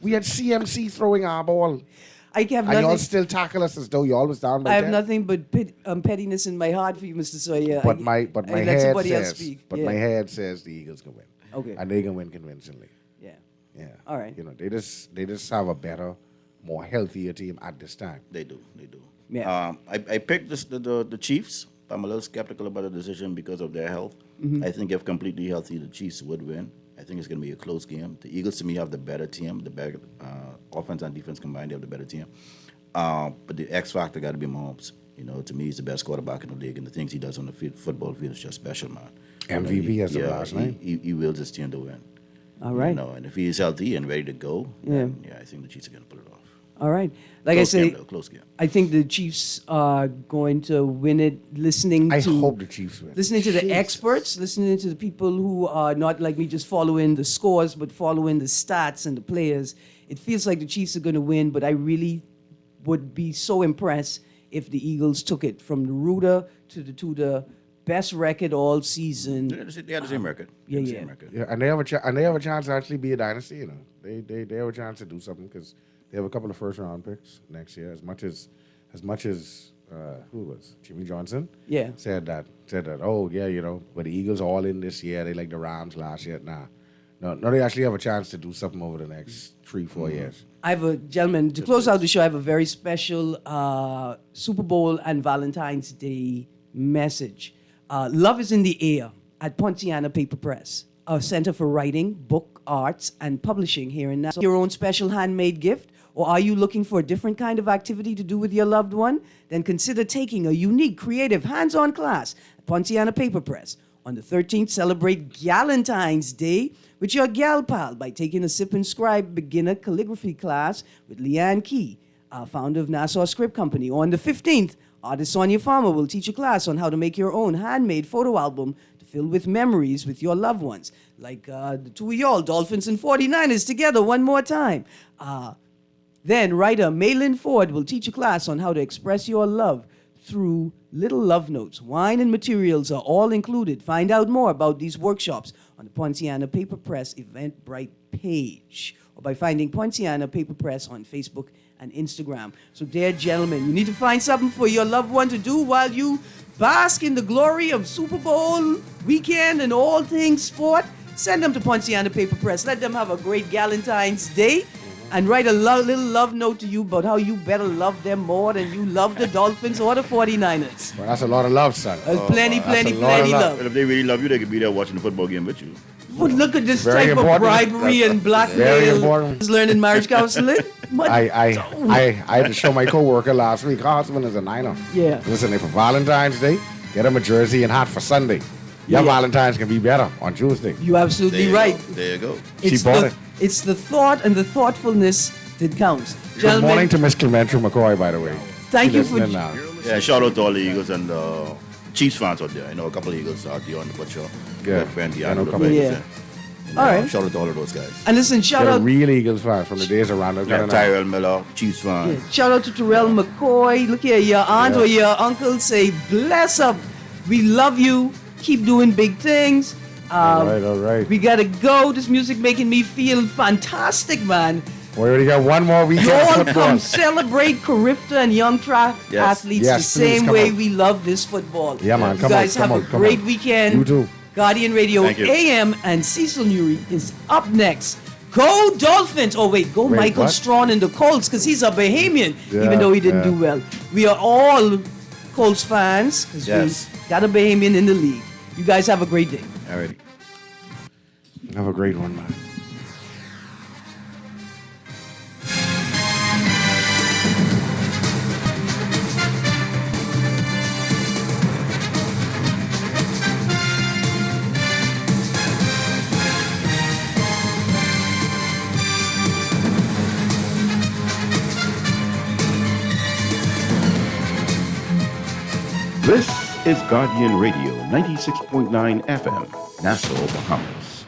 We had CMC throwing our ball. I have And y'all nothing. still tackle us as though y'all was down by I have 10. nothing but pettiness in my heart for you, Mr. Sawyer. But my I let head somebody else says, speak. but Yeah. my head says the Eagles can win. Okay. And they can win convincingly. Yeah. Yeah. All right. They just have a better, more healthier team at this time. They do. Yeah. I picked the Chiefs. I'm a little skeptical about the decision because of their health. I think if completely healthy, the Chiefs would win. I think it's going to be a close game. The Eagles, to me, have the better team. The better offense and defense combined, they have the better team. But the X factor got to be Mahomes. To me, he's the best quarterback in the league, and the things he does on the football field is just special, man. MVP has the last name. He wills his team to win. All right. And if he is healthy and ready to go, then, I think the Chiefs are going to pull it off. All right. Like Close I say, game, though, close game. I think the Chiefs are going to win it. I hope the Chiefs win. Listening to the Jesus. experts, listening to the people who are not like me, just following the scores, but following the stats and the players. It feels like the Chiefs are going to win, but I really would be so impressed if the Eagles took it from the rooter to the best record all season. They have the same record. Yeah, They have the yeah. same record. Yeah, and they have a chance to actually be a dynasty. They have a chance to do something because they have a couple of first round picks next year. As much as who was Jimmy Johnson? Yeah. said that. Oh yeah, but the Eagles are all in this year. They like the Rams last year. No, they actually have a chance to do something over the next 3-4 years. I have a gentleman to close out the show. I have a very special Super Bowl and Valentine's Day message. Love is in the air at Pontiana Paper Press, a center for writing, book arts, and publishing here in Nassau. Your own special handmade gift, or are you looking for a different kind of activity to do with your loved one? Then consider taking a unique, creative, hands-on class at Pontiana Paper Press. On the 13th, celebrate Galentine's Day with your gal pal by taking a Sip and Scribe beginner calligraphy class with Leanne Key, founder of Nassau Script Company. On the 15th, artist Sonia Farmer will teach a class on how to make your own handmade photo album to fill with memories with your loved ones. Like the two of y'all, Dolphins and 49ers together one more time. Then writer Maylin Ford will teach a class on how to express your love through little love notes. Wine and materials are all included. Find out more about these workshops on the Poinciana Paper Press Eventbrite page or by finding Poinciana Paper Press on Facebook and Instagram. So, dear gentlemen, you need to find something for your loved one to do while you bask in the glory of Super Bowl weekend and all things sport. Send them to Poinciana Paper Press. Let them have a great Galentine's Day. And write a little love note to you about how you better love them more than you love the Dolphins or the 49ers. Well, that's a lot of love, son. Plenty of love. Well, if they really love you, they could be there watching the football game with you. But look at this Very type important. of bribery and Very blackmail. important. He's learning marriage counseling. I had to show my coworker last week. Her husband is a Niner. Yeah. Listen, for Valentine's Day, get him a jersey and hat for Sunday. Your Valentine's can be better on Tuesday. You're absolutely right. There you go. She bought it. It's the thought and the thoughtfulness that counts. Good Gentlemen, morning to Miss Clementia McCoy, by the way. Thank She you for... listening now. Yeah, shout out to all the Eagles and Chiefs fans out there. I know a couple of Eagles out there on the butcher. Yeah. Friend, I know a the couple. Raiders, Yeah. And, All right. Shout out to all of those guys. And listen, shout They're out... real Eagles fans from the days around. Yeah, Tyrell Miller, Chiefs fan. Yeah, shout out to Terrell McCoy. Look here, your aunt or your uncle say, bless up. We love you. Keep doing big things. All right. We gotta go. This music making me feel fantastic, man. We already got one more weekend of Y'all football. come celebrate Carifta and young track athletes Yes, the please, same come way on. we love this football. Yeah, man, You come guys on, have a come great on. weekend. You too. Guardian Radio Thank you. AM and Cecil Newry is up next. Go Dolphins! Oh wait, go Wait, Michael what? Strawn in the Colts because he's a Bahamian, Yeah, even though he didn't yeah. do well. We are all Colts fans because Yes. we got a Bahamian in the league. You guys have a great day. Alrighty. Have a great one, man. This is Guardian Radio 96.9 FM, Nassau, Bahamas.